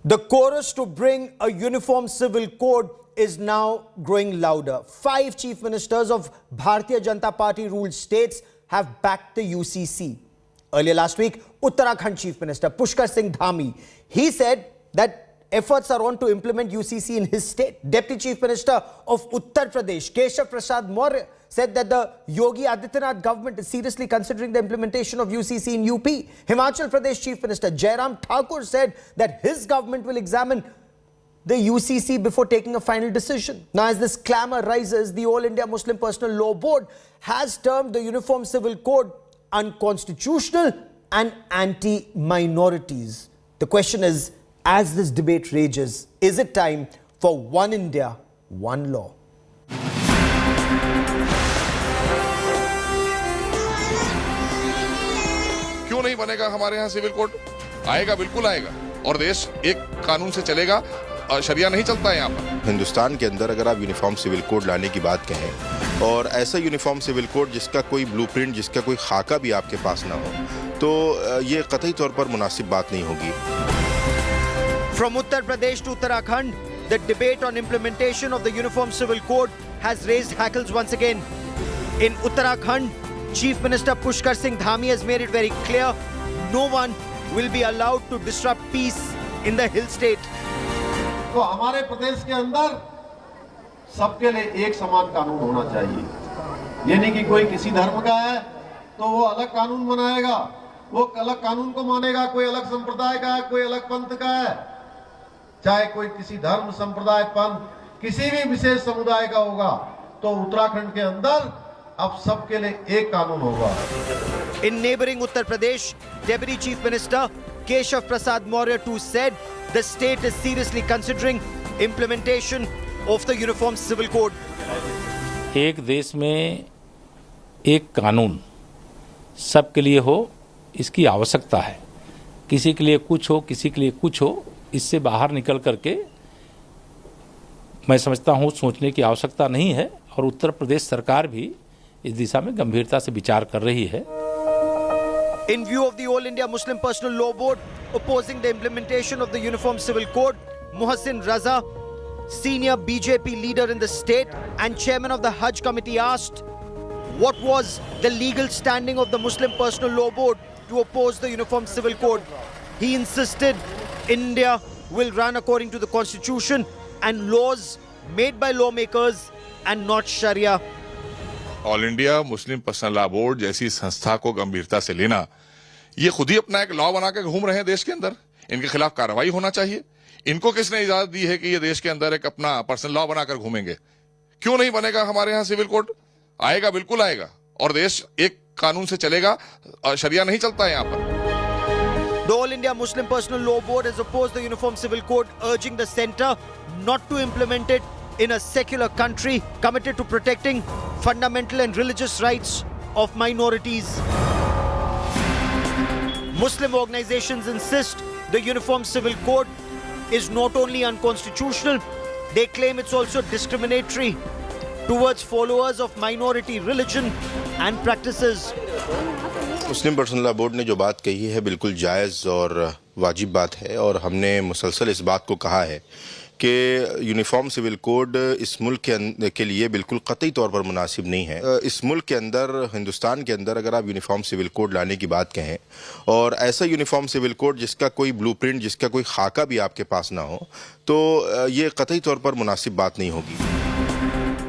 The chorus to bring a uniform civil code is now growing louder. 5 chief ministers of Bharatiya Janata Party ruled states have backed the UCC. Earlier last week, Uttarakhand Chief Minister Pushkar Singh Dhami, he said that efforts are on to implement UCC in his state. Deputy Chief Minister of Uttar Pradesh, Keshav Prasad Maurya, said that the Yogi Adityanath government is seriously considering the implementation of UCC in UP. Himachal Pradesh Chief Minister Jairam Thakur said that his government will examine the UCC before taking a final decision. Now, as this clamour rises, the All India Muslim Personal Law Board has termed the Uniform Civil Code unconstitutional and anti-minorities. The question is, as this debate rages, is it time for one India, one law? क्यों नहीं बनेगा हमारे यहाँ civil code? आएगा, बिल्कुल आएगा, और देश एक कानून से चलेगा, शरिया नहीं चलता है यहाँ पर। हिंदुस्तान के अंदर अगर आप यूनिफॉर्म सिविल कोड लाने की बात कहें और ऐसा यूनिफॉर्म सिविल कोड जिसका कोई ब्लूप्रिंट, जिसका कोई खाका भी आपके पास ना हो, तो ये कतई तौर पर मुनासिब बात नहीं होगी। From Uttar Pradesh to Uttarakhand, the debate on implementation of the Uniform Civil Code has raised hackles once again. In Uttarakhand, Chief Minister Pushkar Singh Dhami has made it very clear no one will be allowed to disrupt peace in the hill state. तो हमारे प्रदेश के अंदर सबके लिए एक समान कानून होना चाहिए। ये नहीं कि कोई किसी धर्म का है तो वो अलग कानून बनाएगा, वो अलग कानून को मानेगा, कोई अलग संप्रदाय का है, कोई अलग पंथ का है, चाहे कोई किसी धर्म, संप्रदाय, पंथ, किसी भी विशेष समुदाय का होगा, तो उत्तराखंड के अंदर अब सबके लिए एक कानून होगा। In neighboring Uttar Pradesh, Deputy Chief Minister Keshav Prasad Maurya too said the state is seriously considering implementation of the Uniform Civil Code. एक देश में एक कानून सबके लिए हो, इसकी आवश्यकता है। किसी के लिए कुछ हो, किसी के लिए कुछ हो, इससे बाहर निकल करके मैं समझता हूँ सोचने की आवश्यकता नहीं है, और उत्तर प्रदेश सरकार भी इस दिशा में गंभीरता से विचार कर रही है। In view of the All India Muslim Personal Law Board opposing the implementation of the Uniform Civil Code, Muhsin Raza, senior BJP leader in the state and chairman of the Hajj committee, asked what was the legal standing of the Muslim Personal Law Board to oppose the Uniform Civil Code. He insisted India will run according to the constitution and laws made by lawmakers and not Sharia. All India Muslim personal law board जैसी संस्था को गंभीरता से लेना, ये खुद ही अपना एक लॉ बना के घूम रहे हैं देश के अंदर। इनके खिलाफ कार्रवाई होना चाहिए। इनको किसने इजाजत दी है कि ये देश के अंदर एक अपना पर्सनल लॉ बनाकर घूमेंगे? क्यों नहीं बनेगा हमारे यहाँ सिविल कोड? आएगा, बिल्कुल आएगा, और देश एक कानून से चलेगा, शरिया नहीं चलता है यहाँ पर। The All India Muslim Personal Law Board has opposed the Uniform Civil Code, urging the centre not to implement it in a secular country committed to protecting fundamental and religious rights of minorities. Muslim organizations insist the Uniform Civil Code is not only unconstitutional, they claim it's also discriminatory towards followers of minority religion and practices. Muslim personal law board ने जो बात कही है बिल्कुल जायज़ और वाजिब बात है, और हमने मुसलसल इस बात को कहा है कि यूनिफॉर्म सिविल कोड इस मुल्क के लिए बिल्कुल कतई तौर पर मुनासिब नहीं है। इस मुल्क के अंदर, हिंदुस्तान के अंदर अगर आप यूनिफॉर्म सिविल कोड लाने की बात कहें और ऐसा यूनिफॉर्म सिविल कोड जिसका कोई ब्लूप्रिंट, जिसका कोई खाका भी आपके पास ना हो, तो ये कतई तौर पर मुनासिब बात नहीं होगी।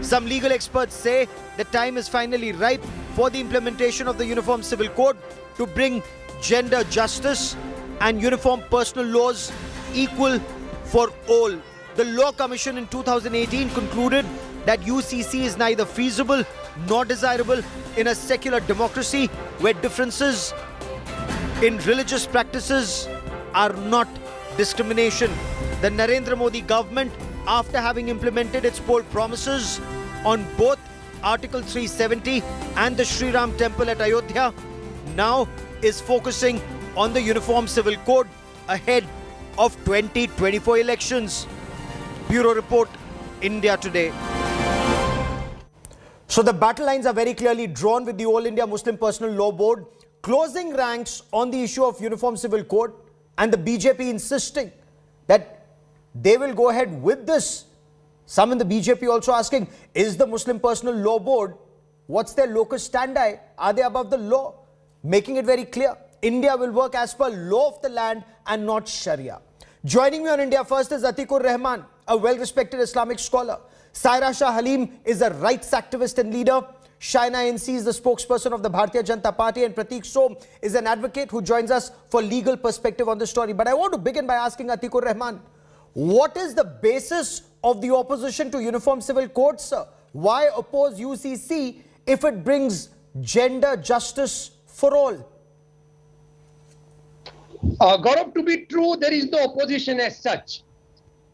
Some legal experts say the time is finally ripe for the implementation of the Uniform Civil Code to bring gender justice and uniform personal laws equal for all. The Law Commission in 2018 concluded that UCC is neither feasible nor desirable in a secular democracy where differences in religious practices are not discrimination. The Narendra Modi government, after having implemented its bold promises on both Article 370 and the Sri Ram Temple at Ayodhya, now is focusing on the Uniform Civil Code ahead of 2024 elections. Bureau Report, India Today. So the battle lines are very clearly drawn with the All India Muslim Personal Law Board closing ranks on the issue of Uniform Civil Code and the BJP insisting that they will go ahead with this. Some in the BJP also asking, is the Muslim Personal Law Board, what's their locus standi? Are they above the law? Making it very clear, India will work as per law of the land and not Sharia. Joining me on India First is Atikur Rahman, a well-respected Islamic scholar. Saira Shah Halim is a rights activist and leader. Shaina NC is the spokesperson of the Bharatiya Janata Party, and Pratik Som is an advocate who joins us for legal perspective on the story. But I want to begin by asking Atikur Rahman, what is the basis of the opposition to Uniform Civil Code, sir? Why oppose UCC if it brings gender justice for all? Gaurav, to be true, there is no opposition as such.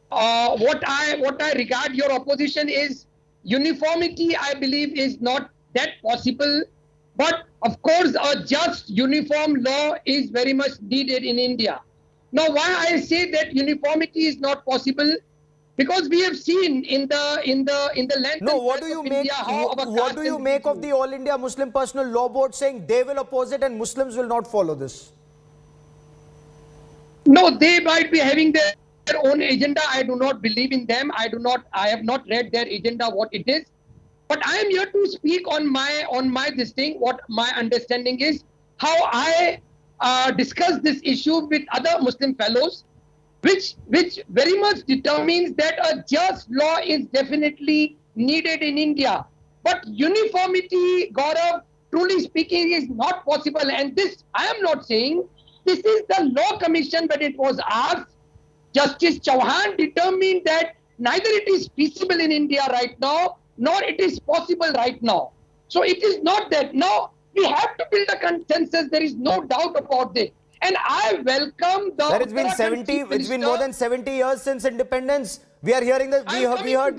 What I regard your opposition is uniformity. I believe is not that possible, but of course a just uniform law is very much needed in India. Now, why I say that uniformity is not possible? Because we have seen in the length. No, what do you make? What do you make of the All India Muslim Personal Law Board saying they will oppose it and Muslims will not follow this? No, they might be having their own agenda. I do not believe in them. I have not read their agenda, what it is. But I am here to speak on my this thing, what my understanding is, how I discuss this issue with other Muslim fellows, which very much determines that a just law is definitely needed in India. But uniformity, Gaurav, truly speaking, is not possible. And this, I am not saying, this is the Law Commission when it was asked. Justice Chauhan determined that neither it is feasible in India right now, nor it is possible right now. So it is not that. Now, we have to build a consensus. There is no doubt about this. And I welcome the... Sir, it's been more than 70 years since independence. We are hearing that, we heard,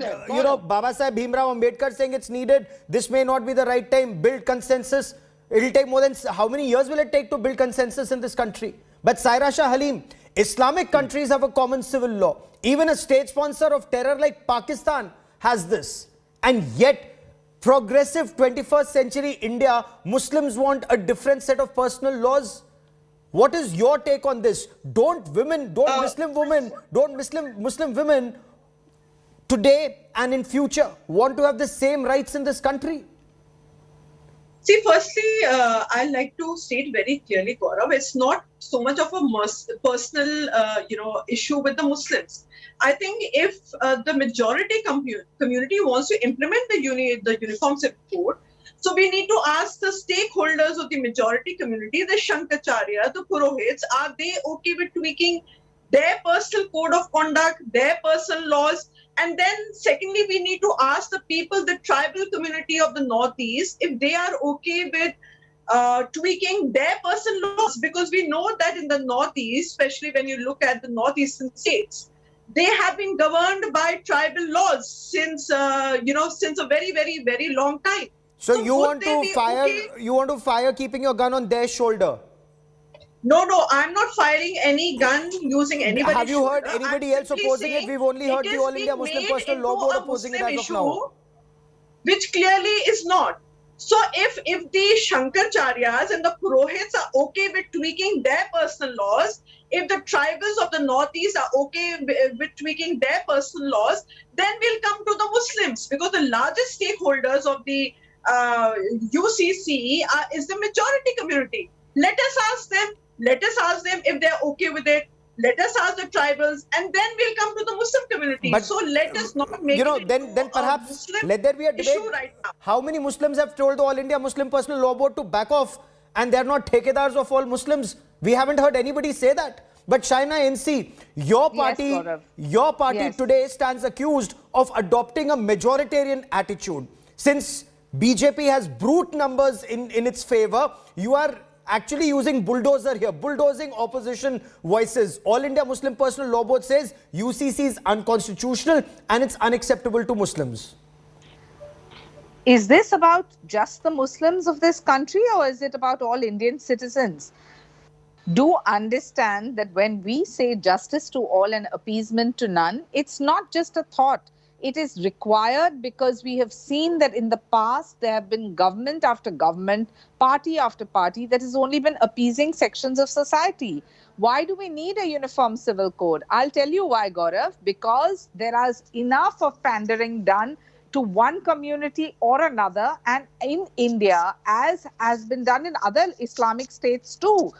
Baba Saheb Bhimrao Ambedkar saying it's needed. This may not be the right time. Build consensus. It will take more than, how many years will it take to build consensus in this country? But Saira Shah Halim, Islamic countries have a common civil law. Even a state sponsor of terror like Pakistan has this. And yet, progressive 21st century India, Muslims want a different set of personal laws. What is your take on this? Muslim women today and in future want to have the same rights in this country? See, firstly, I'd like to state very clearly, Gaurav, it's not so much of a personal, issue with the Muslims. I think if the majority community wants to implement the Uniform Civil Code, so we need to ask the stakeholders of the majority community, the Shankaracharya, the Purohits, are they okay with tweaking their personal code of conduct, their personal laws? And then secondly, we need to ask the people, the tribal community of the Northeast, if they are okay with tweaking their personal laws, because we know that in the Northeast, especially when you look at the Northeastern states, they have been governed by tribal laws since a very, very, very long time. So you want to fire keeping your gun on their shoulder? No, I'm not firing any gun using anybody's Have you heard shoulder. anybody else opposing it? We've only heard the All India Muslim Personal Law Board opposing it as of now. Which clearly is not. So if the Shankaracharyas and the Purohits are okay with tweaking their personal laws, if the tribals of the Northeast are okay with tweaking their personal laws, then we'll come to the Muslims, because the largest stakeholders of the UCC is the majority community. Let us ask them if they're okay with it. Let us ask the tribals, and then we'll come to the Muslim community. But, so let us not make it then perhaps let there be a debate. Right now. How many Muslims have told the All India Muslim Personal Law Board to back off and they're not takedars of all Muslims? We haven't heard anybody say that. But Shaina NC, your party today stands accused of adopting a majoritarian attitude. Since BJP has brute numbers in its favor, you are actually using bulldozer here, bulldozing opposition voices. All India Muslim Personal Law Board says UCC is unconstitutional and it's unacceptable to Muslims. Is this about just the Muslims of this country, or is it about all Indian citizens? Do understand that when we say justice to all and appeasement to none, it's not just a thought. It is required because we have seen that in the past there have been government after government, party after party that has only been appeasing sections of society. Why do we need a uniform civil code? I'll tell you why, Gaurav. Because there is enough of pandering done to one community or another, and in India, as has been done in other Islamic states too.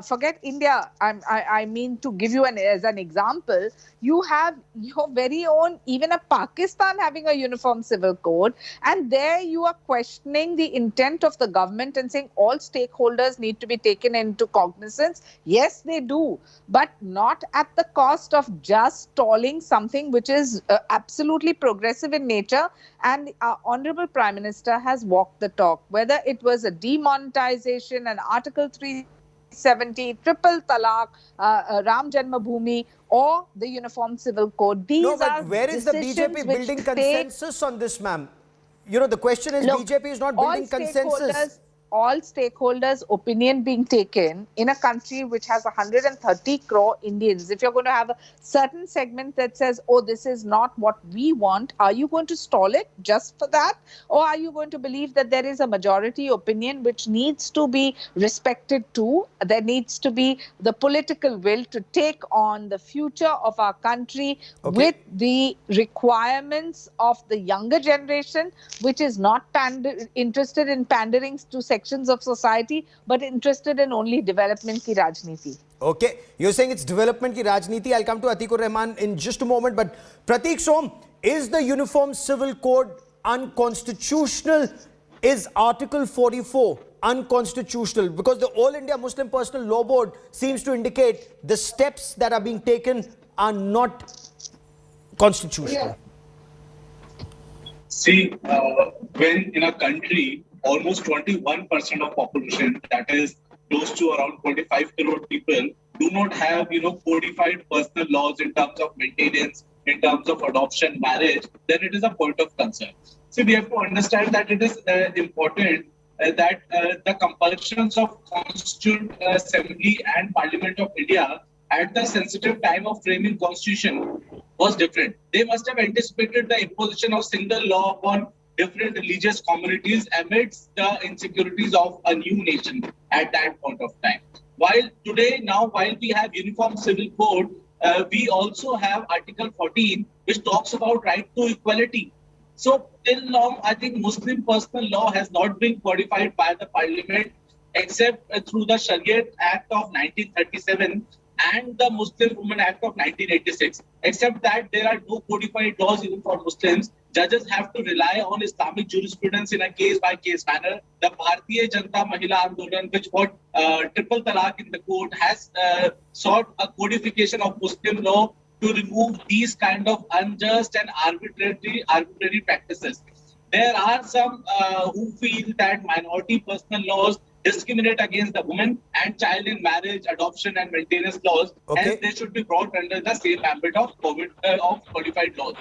Forget India. I mean, to give you as an example, you have your very own, even a Pakistan having a uniform civil code, and there you are questioning the intent of the government and saying all stakeholders need to be taken into cognizance. Yes, they do, but not at the cost of just stalling something which is absolutely progressive in nature. And our Honorable Prime Minister has walked the talk, whether it was a demonetization, an Article 370, triple talaq, Ram Janmabhoomi, or the Uniform Civil Code. These No, but are where is the BJP building consensus on this, ma'am? You know, the question is, Look, BJP is not building consensus. All stakeholders' opinion being taken in a country which has 130 crore Indians. If you're going to have a certain segment that says, oh, this is not what we want, are you going to stall it just for that? Or are you going to believe that there is a majority opinion which needs to be respected too? There needs to be the political will to take on the future of our country with the requirements of the younger generation, which is not interested in pandering to sections of society, but interested in only development ki rajniti. Okay, you're saying it's development ki rajniti. I'll come to Atikur Rahman in just a moment. But Pratik Som, is the Uniform Civil Code unconstitutional? Is Article 44 unconstitutional? Because the All India Muslim Personal Law Board seems to indicate the steps that are being taken are not constitutional. See, when in a country, almost 21% of population, that is close to around 25 crore people, do not have, codified personal laws in terms of maintenance, in terms of adoption, marriage, then it is a point of concern. So we have to understand that it is important that the compulsions of Constituent Assembly and Parliament of India at the sensitive time of framing Constitution was different. They must have anticipated the imposition of single law upon different religious communities amidst the insecurities of a new nation at that point of time. While we have Uniform Civil Code, we also have Article 14, which talks about right to equality. So till now, I think Muslim personal law has not been codified by the Parliament except through the Sharia Act of 1937 and the Muslim Women Act of 1986. Except that there are no codified laws even for Muslims. Judges have to rely on Islamic jurisprudence in a case-by-case manner. The Bharatiya Janata Mahila Andolan, which got triple talaq in the court, has sought a codification of Muslim law to remove these kind of unjust and arbitrary practices. There are some who feel that minority personal laws discriminate against the women and child in marriage, adoption and maintenance laws, and they should be brought under the same ambit of codified laws.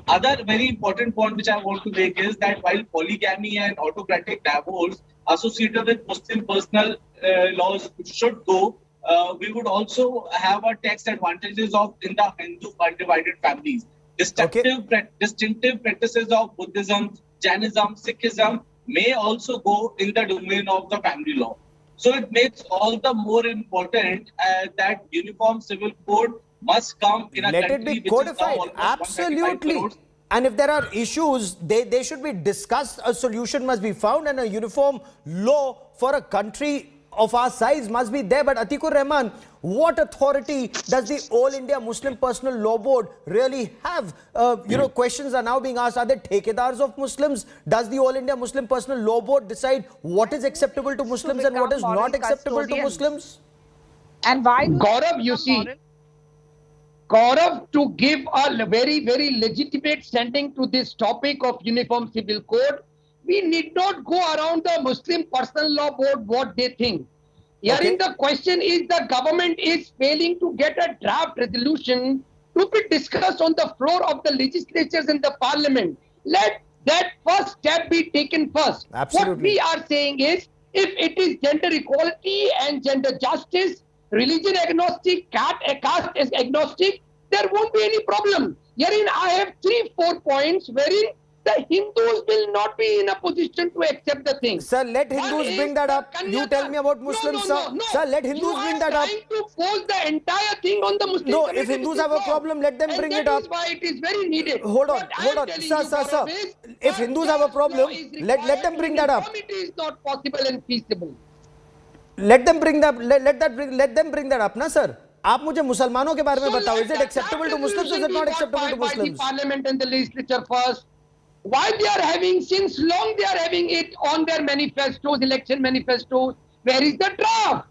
Other very important point which I want to make is that while polygamy and autocratic divorce associated with Muslim personal laws should go, we would also have a tax advantages of in the Hindu undivided families. Distinctive practices of Buddhism, Jainism, Sikhism may also go in the domain of the family law. So it makes all the more important that Uniform Civil Code must come in a Let country it be which codified. is now Absolutely. And if there are issues, they should be discussed. A solution must be found, and a uniform law for a country of our size must be there. But Atikur Rahman, what authority does the All India Muslim Personal Law Board really have? Questions are now being asked. Are they takedars of Muslims? Does the All India Muslim Personal Law Board decide what is acceptable to Muslims and what is not acceptable to Muslims? And why? Gaurav, you see, Gaurav, to give a very, very legitimate standing to this topic of Uniform Civil Code, we need not go around the Muslim Personal Law Board what they think. Herein the question is the government is failing to get a draft resolution to be discussed on the floor of the legislatures and the parliament. Let that first step be taken first. Absolutely. What we are saying is, if it is gender equality and gender justice, religion agnostic, caste is agnostic, there won't be any problem. Herein I have 3-4 points wherein the Hindus will not be in a position to accept the thing. Sir, let One Hindus is bring that the up. You tell me about Muslims, sir. Sir, let Hindus bring that up. You are trying to force the entire thing on the Muslim No, community. if Hindus have a problem, let them bring it up. That is why it is very needed. Hold on, What I hold am on. telling Sir, you, sir, Gaurav, sir. is If that Hindus have a just problem, law is let them required. bring that up. Uniformity is not possible and feasible. Let them bring that. Let them bring that up, na, sir. आप मुझे मुसलमानों के बारे में बताओ. Is it acceptable to Muslims? Is it not acceptable to Muslims? By the parliament and the legislature first. Why they are having, since long they are having it on their manifestos, election manifestos. Where is the draft?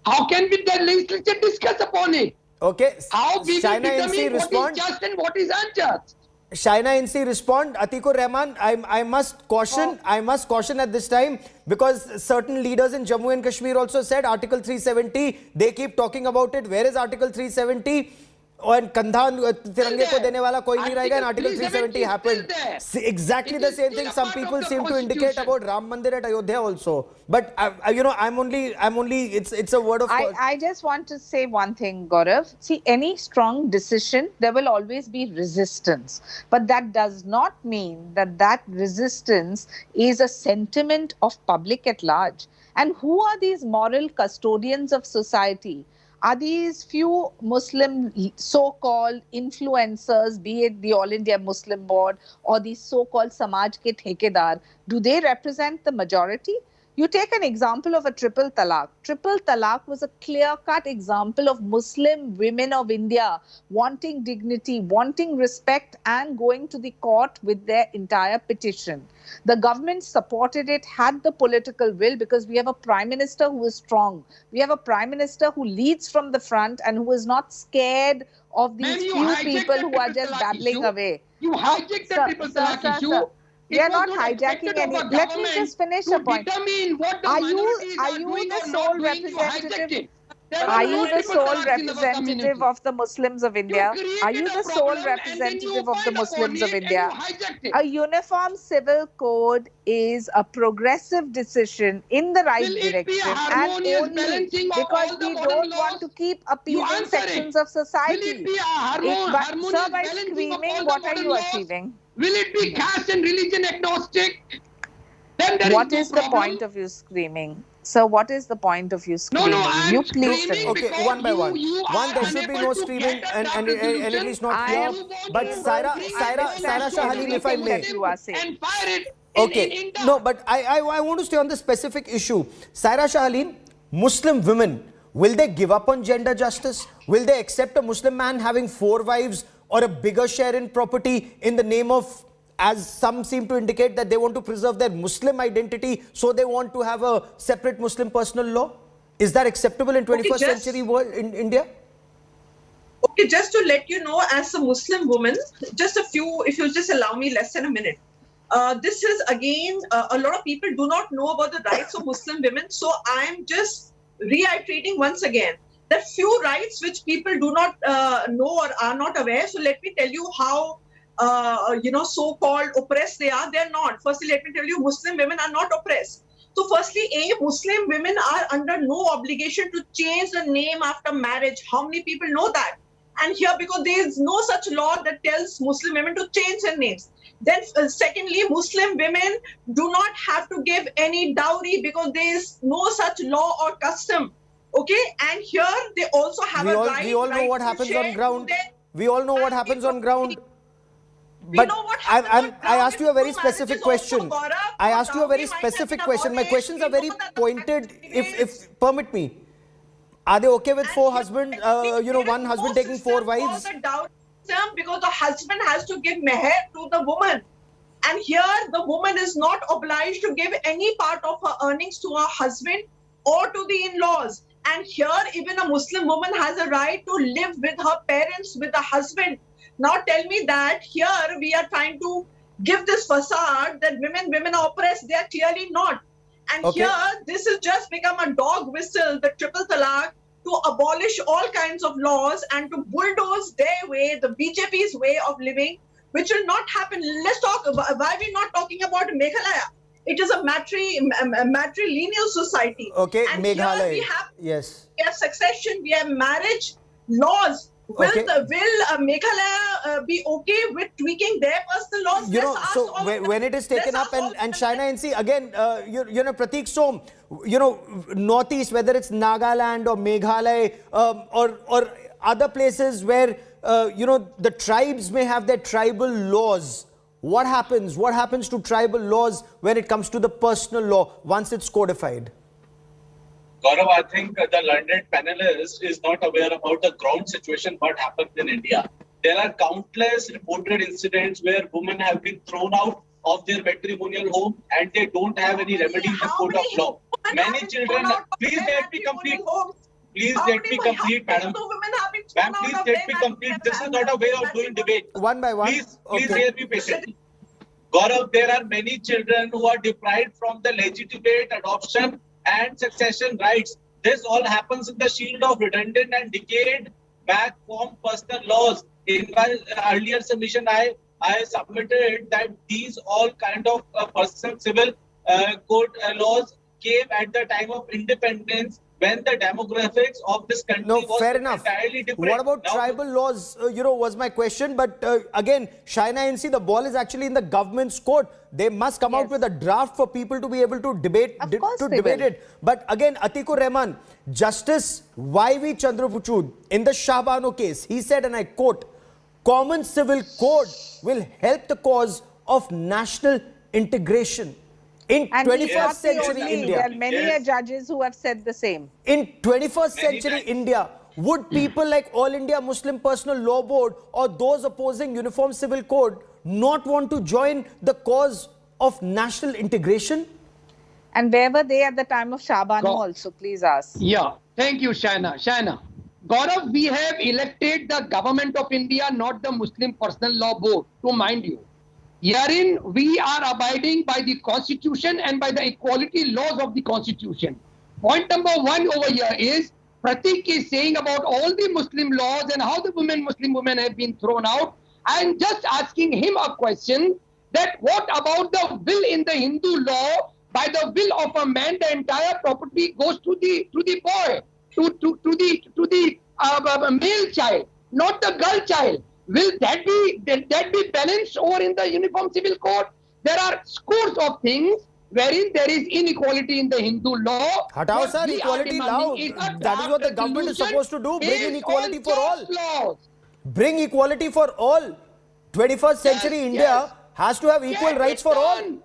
How can we the legislature discuss upon it? Okay. How we will China NC determine what respond. is just and what is unjust? Shaina NC respond. Atikur Rahman, I must caution. I must caution at this time because certain leaders in Jammu and Kashmir also said Article 370. They keep talking about it. Where is Article 370? और कंधा तिरंगे को देने वाला कोई नहीं रहेगा. And Article 370 happened. Exactly the same thing. Some people seem to indicate about Ram Mandir at Ayodhya also. But you know, I'm only. It's a word of. I just want to say one thing, Gaurav. See, any strong decision, there will always be resistance. But that does not mean that resistance is a sentiment of public at large. And who are these moral custodians of society? Are these few Muslim so-called influencers, be it the All India Muslim Board or the so-called Samaj ke Thekedar, do they represent the majority? You take an example of a triple talaq. Triple talaq was a clear-cut example of Muslim women of India wanting dignity, wanting respect and going to the court with their entire petition. The government supported it, had the political will because we have a prime minister who is strong. We have a prime minister who leads from the front and who is not scared of these few people who are just babbling away. You hijacked the triple talaq issue. Sir. We are not hijacking any. Let me just finish a point. Are you the sole representative? Are you the sole representative of the Muslims of India? Are you the sole representative of the Muslims of India? A uniform civil code is a progressive decision in the right direction and only because we don't want to keep appeasing sections of society. Sir, by screaming, what are you achieving? Will it be caste and religion agnostic? Then there what is the point of you screaming? Sir, what is the point of you screaming? No, I am screaming. Okay, one by one. One, there should be no screaming and at least not here. But Saira Shah Halim, if I may. And fire it. Okay, no, but I want to stay on the specific issue. Saira Shah Halim, Muslim women, will they give up on gender justice? Will they accept a Muslim man having 4 wives or a bigger share in property in the name of, as some seem to indicate, that they want to preserve their Muslim identity, so they want to have a separate Muslim personal law? Is that acceptable in 21st century world in India? Okay, just to let you know, as a Muslim woman, just a few, if you just allow me less than a minute. This is again, a lot of people do not know about the rights of Muslim women. So I'm just reiterating once again that few rights which people do not know or are not aware. So let me tell you how, so-called oppressed they are. They're not. Firstly, let me tell you, Muslim women are not oppressed. So firstly, Muslim women are under no obligation to change the name after marriage. How many people know that? And here, because there is no such law that tells Muslim women to change their names. Then secondly, Muslim women do not have to give any dowry because there is no such law or custom. Okay, and here they also have a right. We all know what happens on ground. We all know what happens on ground. But I asked you a very specific question. I asked you a very specific question. My questions are very pointed. If permit me, are they okay with 4 husbands? One husband taking 4 wives. Because the husband has to give meher to the woman, and here the woman is not obliged to give any part of her earnings to her husband or to the in-laws. And here even a Muslim woman has a right to live with her parents, with the husband. Now tell me that here we are trying to give this facade that women are oppressed. They are clearly not. And here this has just become a dog whistle, the triple talaq, to abolish all kinds of laws and to bulldoze their way, the BJP's way of living, which will not happen. Let's talk about, why are we not talking about Meghalaya? It is a matrilineal society. Okay, and Meghalaya. Here we have, we have succession, we have marriage laws. Will Okay. Meghalaya be okay with tweaking their personal laws? You know, Let's ask so all of them. when it is taken Let's up ask all and of China them. NC again, you know, Pratik Som, you know, Northeast, whether it's Nagaland or Meghalaya or other places where you know the tribes may have their tribal laws. What happens? What happens to tribal laws when it comes to the personal law once it's codified? Gaurav, I think the learned panelist is not aware about the ground situation, what happens in India. There are countless reported incidents where women have been thrown out of their matrimonial home and they don't have any remedy in the court of law. Many children, please let me complete. Please let me complete, madam. Ma'am, please let me complete. This is not a way of doing debate. One by one. Please Okay. hear me patiently. Gaurav, there are many children who are deprived from the legitimate adoption and succession rights. This all happens in the shield of redundant and decayed back form personal laws. In my earlier submission, I submitted that these all kind of personal civil code laws came at the time of independence when the demographics of this country No, was fair enough. entirely different. What about Now, tribal laws? You know, was my question. But again, China NC, the ball is actually in the government's court. They must come out Yes. with a draft for people to be able to debate Of course they debate will. it. But again, Atikur Rahman, Justice Y.V. Chandrachud, in the Shahbano case, he said, and I quote, "Common civil code will help the cause of national integration." In And he's 21st not the century only. India, There are many Yes. judges who have said the same. in 21st Many century times. India, would people like All India Muslim Personal Law Board or those opposing Uniform Civil Code not want to join the cause of national integration? And where were they at the time of Shahbanu Go- also? Please ask. Yeah, thank you, Shaina. Gaurav, we have elected the government of India, not the Muslim Personal Law Board, to mind you. Herein, we are abiding by the Constitution and by the equality laws of the Constitution. Point number one over here is, Pratik is saying about all the Muslim laws and how the Muslim women have been thrown out. I am just asking him a question that what about the will in the Hindu law? By the will of a man, the entire property goes to the boy, to the male child, not the girl child. Will that be balanced over in the Uniform Civil Code? There are scores of things wherein there is inequality in the Hindu law. Hatao What sir, we are equality now. demanding is a That is what the draft government is resolution supposed to do. Bring based inequality on for all. just laws. Bring equality for all. 21st century Yes, India yes. has to have equal Get rights it for all. done.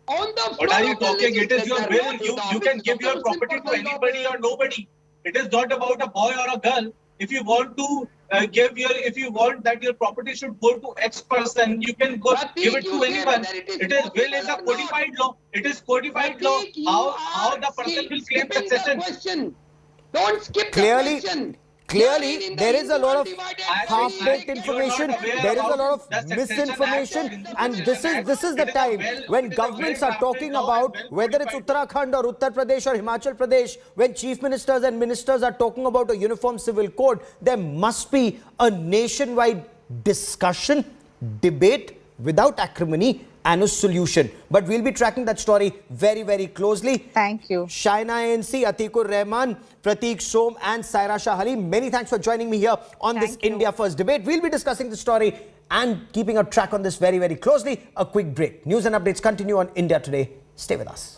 On the What floor are you of the talking? It is your legislature, will. not in You the can office give of your the property to Muslim anybody Personal or nobody. It is not about a boy or a girl. If you want to if you want that your property should go to X person, you can go Pratik, give it you to say anyone. whether it is It is will is a possible or codified law. It is codified law. Pratik, you How are the person will claim skipping the succession. question. Don't skip Clearly- the question. Clearly, Wherein in the there is a Hindu lot of undivided half-baked country, information. not aware There is a about lot of the Succession misinformation, Act, the and Succession this is Act. the It is a time well- when it is a governments are well-crafted talking law about and whether it's well-codified Uttarakhand or Uttar Pradesh or Himachal Pradesh, when chief ministers and ministers are talking about a uniform civil code, there must be a nationwide discussion, debate without acrimony and a solution. But we'll be tracking that story very, very closely. Thank you. Shaina ANC, Atikur Rahman, Pratik Som and Saira Shah Ali, many thanks for joining me here on this Thank you. India First debate. We'll be discussing the story and keeping a track on this very, very closely. A quick break. News and updates continue on India Today. Stay with us.